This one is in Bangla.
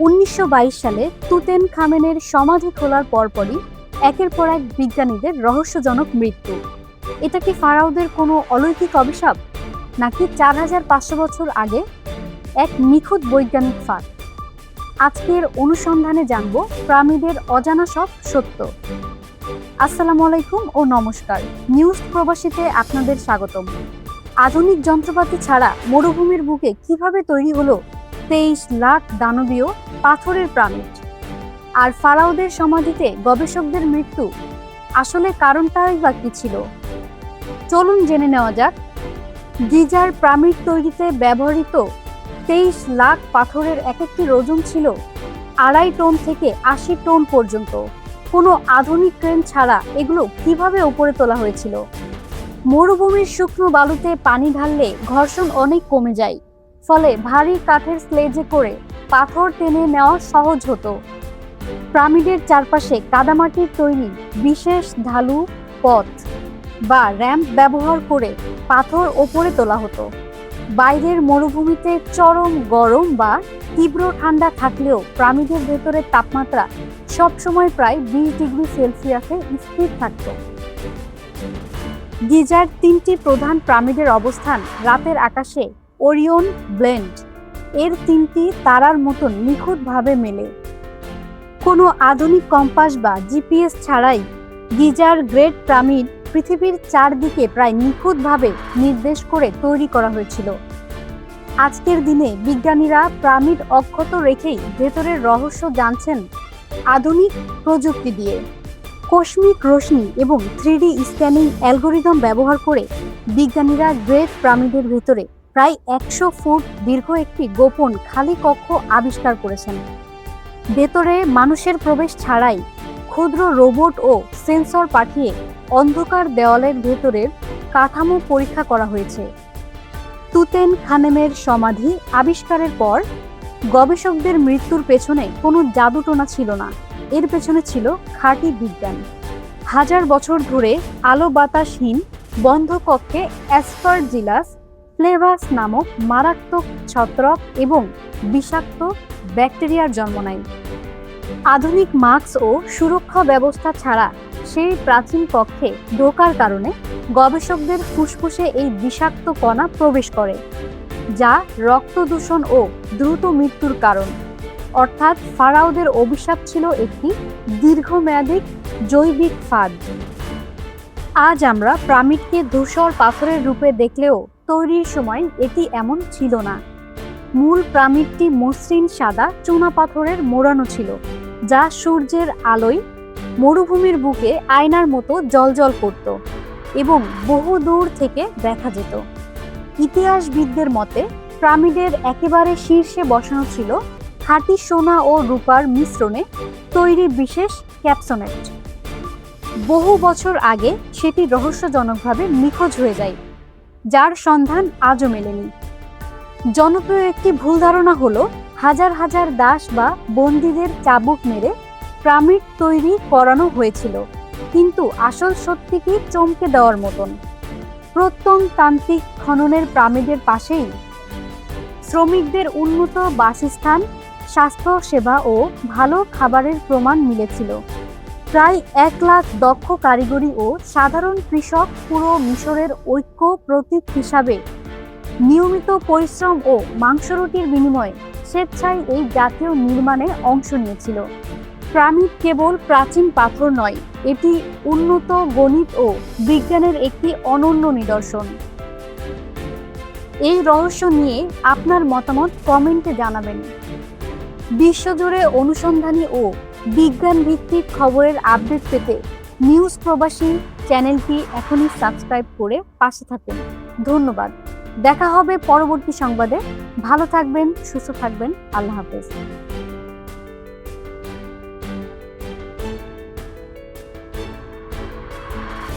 1922 সালে তুতেনখামেনের সমাধি খোলার পরপরই একের পর এক বিজ্ঞানীদের রহস্যজনক মৃত্যু। এটা কি ফারাওদের কোনো অলৌকিক অভিশাপ, নাকি 4500 বছর আগে এক নিখুঁত বৈজ্ঞানিক ফাঁদ? আজকের অনুসন্ধানে জানব পিরামিডের অজানা সব সত্য। আসসালামু আলাইকুম ও নমস্কার। নিউজ প্রবাসীতে আপনাদের স্বাগতম। আধুনিক যন্ত্রপাতি ছাড়া মরুভূমির বুকে কিভাবে তৈরি হলো 23 লাখ দানবীয় পাথরের পিরামিড? আর ফারাওদের সমাধিতে গবেষকদের মৃত্যু, আসলে কারণটাই বা কি ছিল? চলুন জেনে নেওয়া যাক। গিজার পিরামিড তৈরিতে ব্যবহৃত 23 লাখ পাথরের এক একটির ওজন ছিল 2.5 টন থেকে 80 টন পর্যন্ত। কোনো আধুনিক ক্রেন ছাড়া এগুলো কিভাবে উপরে তোলা হয়েছিল? মরুভূমির শুকনো বালুতে পানি ঢাললে ঘর্ষণ অনেক কমে যায়, ফলে ভারী কাঠের স্লেজে করে পাথর টেনে নেওয়া সহজ হতো। পিরামিডের চারপাশে কাদামাটির তৈরি বিশেষ ঢালু পথ বা র্যাম্প ব্যবহার করে পাথর ওপরে তোলা হতো। বাইরের মরুভূমিতে চরম গরম বা তীব্র ঠান্ডা থাকলেও পিরামিডের ভেতরের তাপমাত্রা সবসময় প্রায় 20 ডিগ্রি সেলসিয়াসে স্থির থাকত। গিজার 3টি প্রধান পিরামিডের অবস্থান রাতের আকাশে ওরিয়ন বেল্ট এর 3টি তারার মতন নিখুঁতভাবে মেলে। কোনো আধুনিক কম্পাস বা জিপিএস ছাড়াই গিজার গ্রেট পিরামিড পৃথিবীর চারদিকে প্রায় নিখুঁতভাবে নির্দেশ করে তৈরি করা হয়েছিল। আজকের দিনে বিজ্ঞানীরা পিরামিড অক্ষত রেখেই ভেতরের রহস্য জানছেন আধুনিক প্রযুক্তি দিয়ে। কসমিক রশ্মি এবং 3D স্ক্যানিং অ্যালগোরিদম ব্যবহার করে বিজ্ঞানীরা গ্রেট পিরামিডের ভেতরে প্রায় 100 ফুট দীর্ঘ একটি গোপন খালি কক্ষ আবিষ্কার করেছেন। ভেতরে মানুষের প্রবেশ ছাড়াই ক্ষুদ্র রোবট ও সেন্সর পাঠিয়ে অন্ধকার দেওয়ালের ভেতরের কাঠামো পরীক্ষা করা হয়েছে। তুতেনখামেনের সমাধি আবিষ্কারের পর গবেষকদের মৃত্যুর পেছনে কোনো জাদুটোনা ছিল না, এর পেছনে ছিল খাঁটি বিজ্ঞান। 1000 বছর ধরে আলো বাতাসহীন বন্ধ কক্ষে অ্যাসপারজিলাস ফ্লেভাস নামক মারাত্মক ছত্রাক এবং বিষাক্ত ব্যাকটেরিয়ার জন্ম নেয়। আধুনিক মাস্ক ও সুরক্ষা ব্যবস্থা ছাড়া সেই প্রাচীন কক্ষে ঢোকার কারণে গবেষকদের ফুসফুসে এই বিষাক্ত কণা প্রবেশ করে, যা রক্ত দূষণ ও দ্রুত মৃত্যুর কারণ। অর্থাৎ ফারাওদের অভিশাপ ছিল একটি দীর্ঘমেয়াদী জৈবিক ফাঁদ। আজ আমরা পিরামিডকে ধূসর পাথরের রূপে দেখলেও তৈরির সময় এটি এমন ছিল না। মূল পিরামিডটি মসৃণ সাদা চুনা পাথরের মোড়ানো ছিল, যা সূর্যের আলোয় মরুভূমির বুকে আয়নার মতো জ্বলজ্বল করত এবং বহু দূর থেকে দেখা যেত। ইতিহাসবিদদের মতে পিরামিডের একেবারে শীর্ষে বসানো ছিল খাঁটি সোনা ও রূপার মিশ্রণে তৈরি বিশেষ ক্যাপসনেট। বহু বছর আগে সেটি রহস্যজনকভাবে নিখোঁজ হয়ে যায়, যার সন্ধান আজও মেলেনি। জনপ্রিয় একটি ভুল ধারণা হলো হাজার হাজার দাস বা বন্দীদের চাবুক মেরে পিরামিড তৈরি করানো হয়েছিল, কিন্তু আসল সত্যিটি চমকে দেওয়ার মতন। প্রত্নতান্ত্রিক খননের পিরামিডের পাশেই শ্রমিকদের উন্নত বাসস্থান, স্বাস্থ্য সেবা ও ভালো খাবারের প্রমাণ মিলেছিল। প্রায় 1 লাখ দক্ষ কারিগরি ও সাধারণ কৃষক পুরো মিশরের ঐক্য প্রতীক হিসাবে নিয়মিত পরিশ্রম ও মাংসরুটির বিনিময়ে স্বেচ্ছায় এই জাতীয় নির্মাণে অংশ নিয়েছিল। পিরামিড কেবল প্রাচীন পাথর নয়, এটি উন্নত গণিত ও বিজ্ঞানের একটি অনন্য নিদর্শন। এই রহস্য নিয়ে আপনার মতামত কমেন্টে জানাবেন। বিশ্বজুড়ে অনুসন্ধানী ও বিজ্ঞান ভিত্তিক খবরের আপডেট পেতে নিউজ প্রবাসী চ্যানেলটি এখনই সাবস্ক্রাইব করে পাশে থাকুন। ধন্যবাদ। দেখা হবে পরবর্তী সংবাদে। ভালো থাকবেন, সুস্থ থাকবেন। আল্লাহ হাফেজ।